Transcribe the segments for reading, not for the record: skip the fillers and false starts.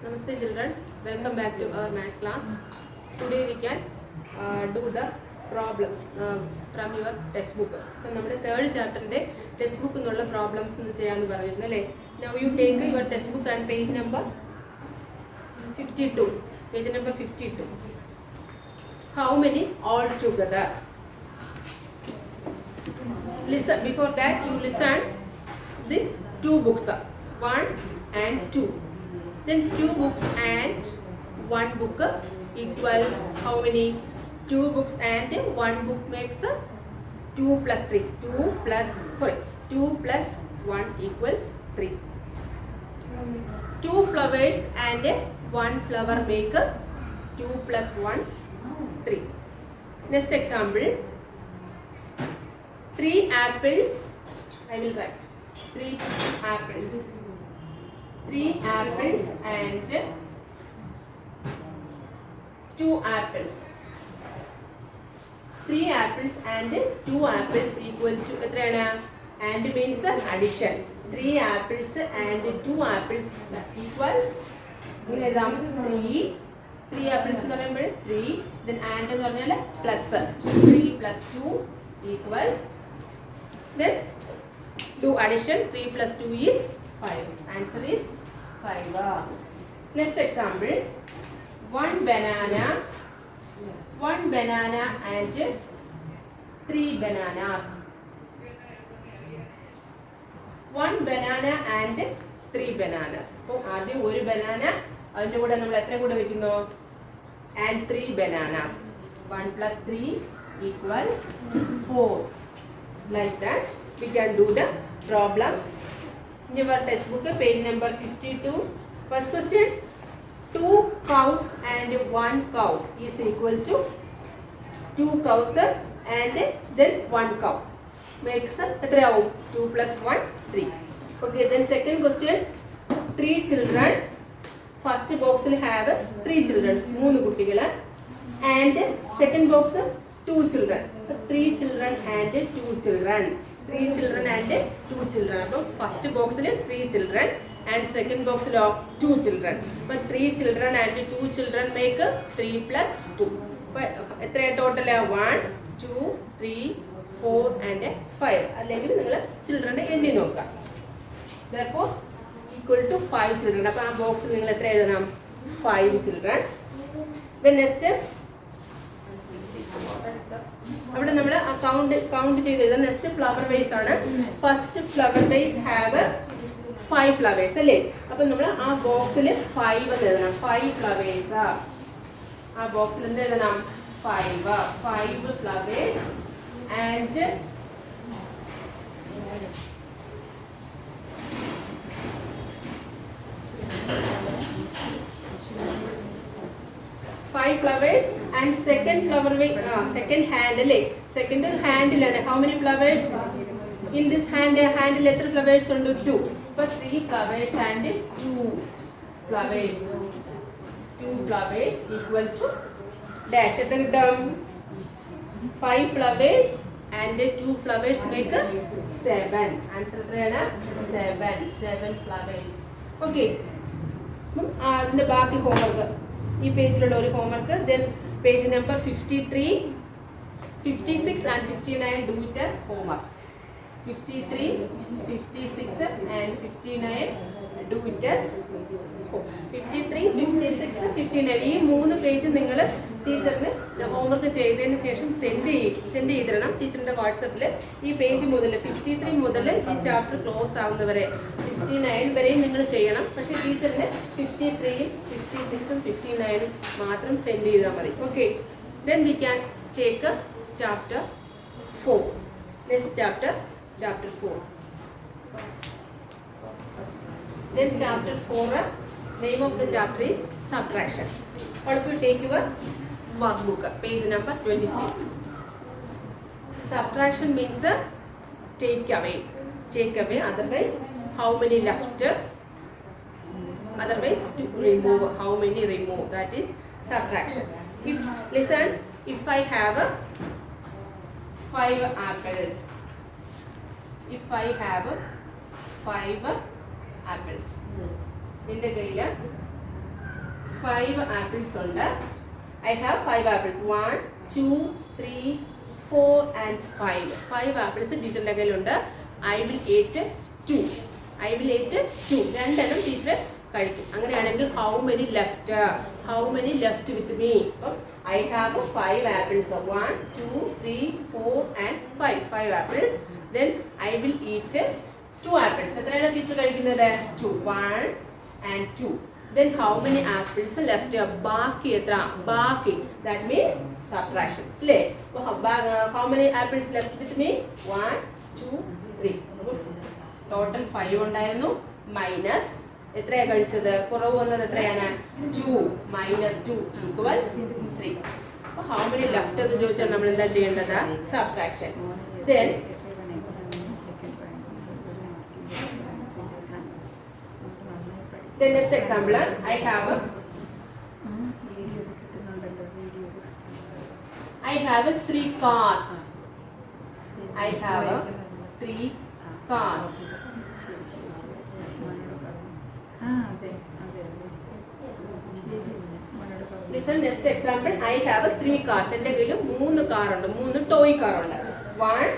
Namaste children, welcome back to our math class. Today we can do the problems from your textbook. So, നമ്മുടെ third chapter textbook എന്നുള്ള problems ചെയ്യാന്ന് പറഞ്ഞിരുന്നു അല്ലേ? Now you take your textbook and page number 52. Page number 52. How many all together? Listen, before that you listen this two books, 1 and 2. Then 2 books and 1 book equals how many? 2 books and 1 book makes 2 plus 3. 2 plus 1 equals 3. 2 flowers and 1 flower make 2 plus 1, 3. Next example. 3 apples. I will write 3 apples. 3 apples and 2 apples. 3 apples and 2 apples equal to എത്രയാണ്? And means addition. 3 apples and 2 apples equals ഇങ്ങനെ എഴുതാം 3 apples എന്ന് പറയുമ്പോൾ 3, then and എന്ന് പറഞ്ഞാൽ plus 3 plus 2 equals, then do addition. 3 plus 2 is 5. Answer is 5. Next example. 1 banana and 3 bananas. 1 banana and 3 bananas. അപ്പോൾ ആദ്യം ഒരു ബനാന, അതിൻ്റെ കൂടെ നമ്മൾ എത്ര കൂടെ വെക്കുന്നു? And 3 bananas. 1 plus 3 equals 4. Like that we can do the problems. In your textbook, page number 52. First question. 2 cows and 1 cow is equal to 2 cows and then 1 cow makes 2 plus 1, 3. Okay, then second question. 3 children. First box will have 3 children, 3 കുട്ടികൾ, and second box 2 children. 3 children and 2 children. 3 children and 2 children. അപ്പോൾ first ബോക്സിൽ 3 children and second boxിലോ 2 children. അപ്പോൾ 3 children and 2 children make 3 plus 2. അപ്പോൾ എത്ര total? 1, 2, 3, 4 and 5. അല്ലെങ്കിൽ നിങ്ങൾ ചിൽഡ്രൻ്റെ എണ്ണി നോക്കാം. therefore equal to 5 children. അപ്പോൾ ആ ബോക്സിൽ നിങ്ങൾ എത്ര എഴുതണം? 5 children. then next അവിടെ നമ്മൾ കൗണ്ട് ചെയ്ത് എഴുതാം. നെക്സ്റ്റ് ഫ്ലവർ വേസ് ആണ്. First flower vase have 5 flowers അല്ലേ? അപ്പൊ നമ്മൾ ആ ബോക്സിൽ 5 എന്ന് എഴുതണം. 5 ഫ്ലവേഴ്സ്. ആ ബോക്സിൽ എന്ത് എഴുതണം? 5 flowers and 5 flowers and second flower way, second handle. Second handle and how many flowers? In this handle എത്ര flowers ഉണ്ട്? 2. അപ്പോൾ 3 flowers and 2 flowers. 2 flowers equal to dash. എത്ര കിട്ടും? 5 flowers and 2 flowers make 7. Answer എത്രയാണ്? 7 flowers. Okay. അതിന്റെ ബാക്കി homework ഈ പേജിലുള്ള ഒരു homework. Then page number 53, 56 and 59 do it as homework. 53, 56 and 59 do it as 53, 56, 59. ഈ 3 പേജ് നിങ്ങൾ ടീച്ചറിന് ഹോംവർക്ക് ചെയ്തതിന് ശേഷം സെൻഡ് ചെയ്തിടണം ടീച്ചറിൻ്റെ വാട്സപ്പിൽ. ഈ പേജ് മുതൽ 53 മുതൽ ഈ ചാപ്റ്റർ ക്ലോസ് ആവുന്നവരെ 59 വരെയും നിങ്ങൾ ചെയ്യണം. പക്ഷേ ടീച്ചറിന് 53, 56, 59 മാത്രം സെൻഡ് ചെയ്താൽ മതി. Okay, then we can take chapter 4. Next chapter 4. Then chapter 4, name of the chapter is subtraction. All of you take your workbook, page number 26. Subtraction means take away. Otherwise, how many left? Otherwise, to remove. How many remove? That is subtraction. Listen, if I have 5 apples. If I have 5 apples. എൻ്റെ കയ്യിൽ 5 apples ഉണ്ട്. I have 5 apples. 1, 2, 3, 4 and 5. 5 apples ടീച്ചറിന്റെ കയ്യിലുണ്ട്. I will eat 2. I will eat 2. രണ്ടെണ്ണം teacher കഴിക്കും. അങ്ങനെയാണെങ്കിൽ how many left? How many left with me? അപ്പം I have 5 apples. 1, 2, 3, 4 and 5. 5 apples. Then I will eat 2 apples. എത്രയാണ് teacher കഴിക്കുന്നത്? 2. 1 and 2. Then how many apples left? ബാക്കി എത്ര? ബാക്കി. That means subtraction. അല്ലേ? How many apples left with me? 1, 2, 3. Total 5 ഉണ്ടായിരുന്നു. Minus എത്രയാണ് കഴിച്ചത്? കുറവ് വന്നത് എത്രയാണ്? 2 minus 2 equals 3. അപ്പോൾ how many left എന്ന് ചോദിച്ചാൽ നമ്മൾ എന്താ ചെയ്യേണ്ടത്? Subtraction. Then next example, I have 3 cars. I have 3 cars. Listen, next example, I have 3 cars. എൻ്റെ കയ്യിൽ 3 കാർ ഉണ്ട്. 3 ടോയ് കാർ ഉണ്ട്. 1,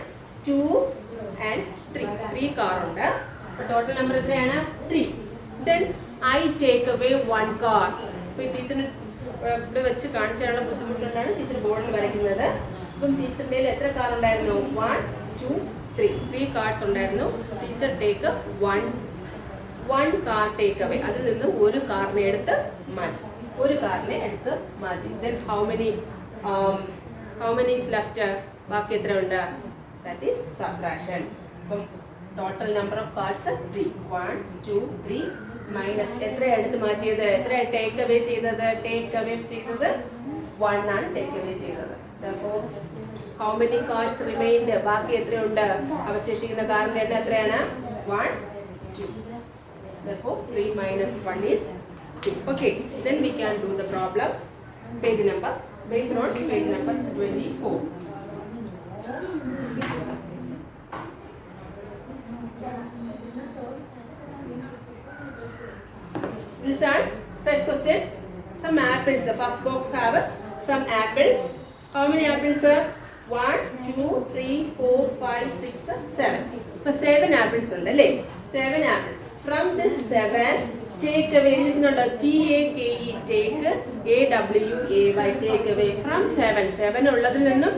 2 and 3. 3 കാർ ഉണ്ട്. ടോട്ടൽ നമ്പർ എത്രയാണ്? 3. Then I take away 1 car. അപ്പോൾ ടീച്ചറിന് ഇവിടെ വെച്ച് കാണിച്ചു തരാനുള്ള ബുദ്ധിമുട്ടുകൊണ്ടാണ് ടീച്ചർ ബോർഡിൽ വരയ്ക്കുന്നത്. അപ്പം ടീച്ചറിൻ്റെ എത്ര കാർ ഉണ്ടായിരുന്നു? 1, 2, 3. 3 കാർസ് ഉണ്ടായിരുന്നു. Teacher take 1 car take away. അതിൽ നിന്ന് ഒരു കാറിനെ എടുത്ത് മാറ്റി. Then how many is left? ബാക്കി എത്ര ഉണ്ട്? That is subtraction. അപ്പം total number of cards 3. 1, 2, 3 minus എത്ര എടുത്ത് മാറ്റിയത്? എത്ര ടേക്ക് അവേ ചെയ്തത്? 1 ആണ് ടേക്ക് അവേ ചെയ്തത്. Therefore, how many cards remained? ബാക്കി എത്രയുണ്ട്? അവശേഷിക്കുന്ന കാറിന്റെ എണ്ണം എത്രയാണ്? 1, 2. Therefore, 3 minus 1 is 2. Okay, then we can do the problems. Page number based on page number 24. Listen, first question. Some apples. The first box have some apples. How many apples? 1, 2, 3, 4, 5, 6, 7. So 7 apples ഉണ്ട് അല്ലേ? 7 apples. From this 7, take away. എഴുതിക്കുന്നുണ്ടോ? TAKE, take, AWAY, take away. From 7. 7 ഉള്ളതിൽ നിന്നും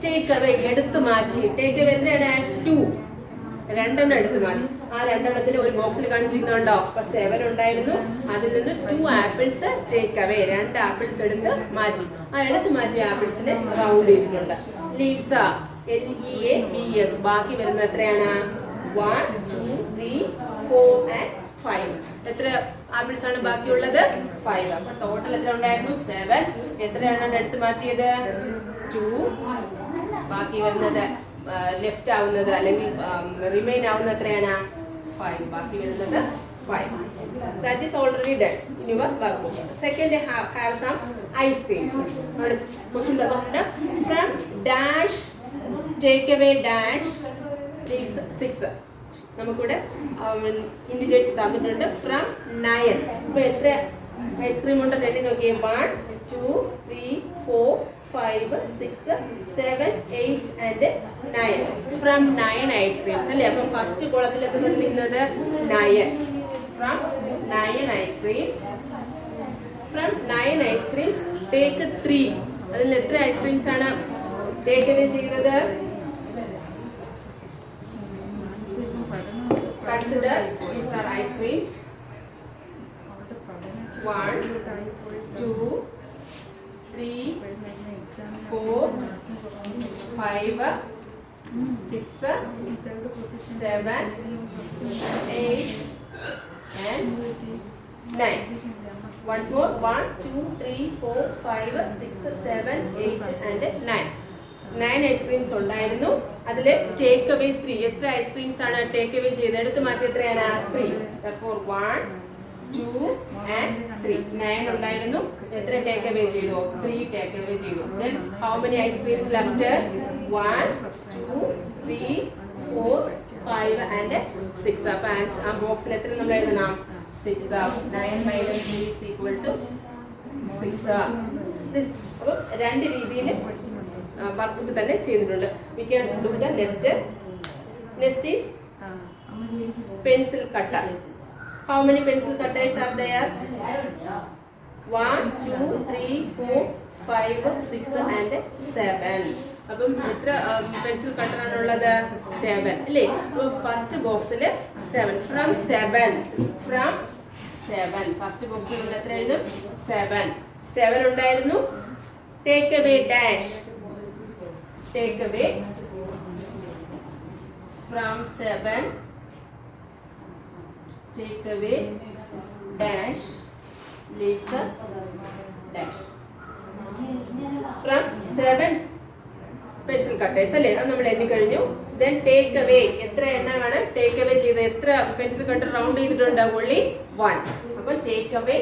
take away എടുത്തു മാറ്റി. Take away എത്രയാണ്? 2. രണ്ടെണ്ണം എടുത്ത് മാറ്റി. ആ രണ്ടെണ്ണത്തിന് ഒരു ബോക്സിൽ കാണിച്ചിരിക്കുന്നുണ്ടോ? അപ്പൊ 7 ഉണ്ടായിരുന്നു. അതിൽ നിന്ന് 2 ആപ്പിൾസ് ടേക്ക് അവേ. 2 ആപ്പിൾസ് എടുത്ത് മാറ്റി. ആ എടുത്ത് മാറ്റിയ ആപ്പിൾസിനെ റൗണ്ട് ചെയ്തിട്ടുണ്ട്. Leaves LEAVS. ബാക്കി വരുന്ന എത്രയാണ്? 1, 2, 3, 4 and 5. എത്ര ആപ്പിൾസ് ആണ് ബാക്കിയുള്ളത്? 5. അപ്പൊ ടോട്ടൽ എത്ര ഉണ്ടായിരുന്നു? 7. എത്രയാണ് എടുത്ത് മാറ്റിയത്? 2. ബാക്കി വരുന്നത് ലെഫ്റ്റ് ആവുന്നത് അല്ലെങ്കിൽ റിമൈൻ ആവുന്നത് എത്രയാണ്? 5. ബാക്കി വരുന്നത് 5. That is already done in your workbook. Second, have some ice creams. Question തന്നിട്ടുണ്ട്. From dash take away dash leaves 6. നമുക്കിവിടെ ഇൻഡിജേഴ്സ് തന്നിട്ടുണ്ട്. From 9. അപ്പോൾ എത്ര ഐസ്ക്രീം ഉണ്ടെന്ന് എണ്ണി നോക്കിയേ. 1, 2, 3, 4, 5, 6, 7, 8 and 9. From 9 ice creams അല്ലേ? അപ്പം ഫസ്റ്റ് കോളത്തിൽ എന്ത് വന്നിരിക്കുന്നത്? 9. From 9 ice creams. From 9 ice creams take 3. അതിൽ എത്ര ഐസ്ക്രീംസ് ആണ് ടേക്ക് അവേ ചെയ്യുന്നത്? Consider these are ice creams. 1, 2, 3, 4, 5, 6, 7, 8 and 9. Once more. 1, 2, 3, 4, 5, 6, 7, 8 and 9. 9 ice creams ഉണ്ടായിരുന്നു. അതിൽ ടേക്ക് അവേ 3. എത്ര ഐസ്ക്രീംസ് ആണ് ടേക്ക് അവേ ചെയ്ത് എടുത്ത് മാറ്റി? എത്രയാണ്? 3. Therefore 1, 2 and 3. 9 ഉണ്ടായിരുന്നു. എത്ര ടേക്ക് അവേ ചെയ്തു? 3 ടേക്ക് അവേ ചെയ്തു. Then how many ice creams left? 1, 2, 3, 4, 5 and 6. അപ്പോൾ ആ ബോക്സിൽ എത്ര നമ്മൾ എഴുതണം? 6. 9 minus 3 is equal to 6. അപ്പോൾ രണ്ട് രീതിയിൽ വർക്ക് ബുക്ക് തന്നെ ചെയ്തിട്ടുണ്ട്. We can do the next is pencil cutter. How many pencil cutters are there? 1, 2, 3, 4, 5, 6 and 7. അപ്പം എത്ര പെൻസിൽ കട്ടർ ആണുള്ളത്? 7 അല്ലേ? ഫസ്റ്റ് ബോക്സിൽ 7. ഫ്രം 7 ഫസ്റ്റ് ബോക്സിൽ നമ്മൾ എത്ര എഴുതും? 7 ഉണ്ടായിരുന്നു. Take away dash. Take away from 7. Take away dash leaves a dash. From 7 pencil cutters അല്ലേ? അത് നമ്മൾ എണ്ണി കഴിഞ്ഞു. Then take away എത്ര എണ്ണമാണ് ടേക്ക് അവേ ചെയ്ത്? എത്ര പെൻസിൽ കട്ടർ റൗണ്ട് ചെയ്തിട്ടുണ്ട്? only 1. അപ്പോൾ take away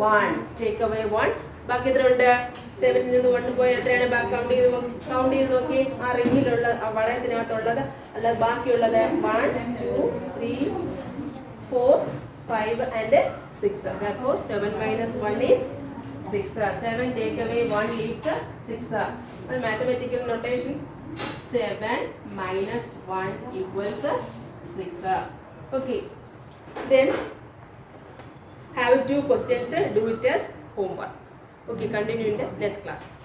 1. ബാക്കി എത്ര ഉണ്ട്? 7 ൽ നിന്ന് 1 പോയി എത്രയാണ്? ബാക്കി കൗണ്ട് ചെയ്ത് നോക്കി. ആ റിങ്ങിലുള്ള ആ വളയത്തിനകത്തുള്ളത് അല്ല ബാക്കിയുള്ളത് 1, 2, 3, 4, 5 and 6. Therefore 7 minus 1 is 6. 7 take away 1 leaves 6. Mathematical notation 7 minus 1 equals 6. Okay. Then have 2 questions. Do it as homework. Okay, continue in the next class.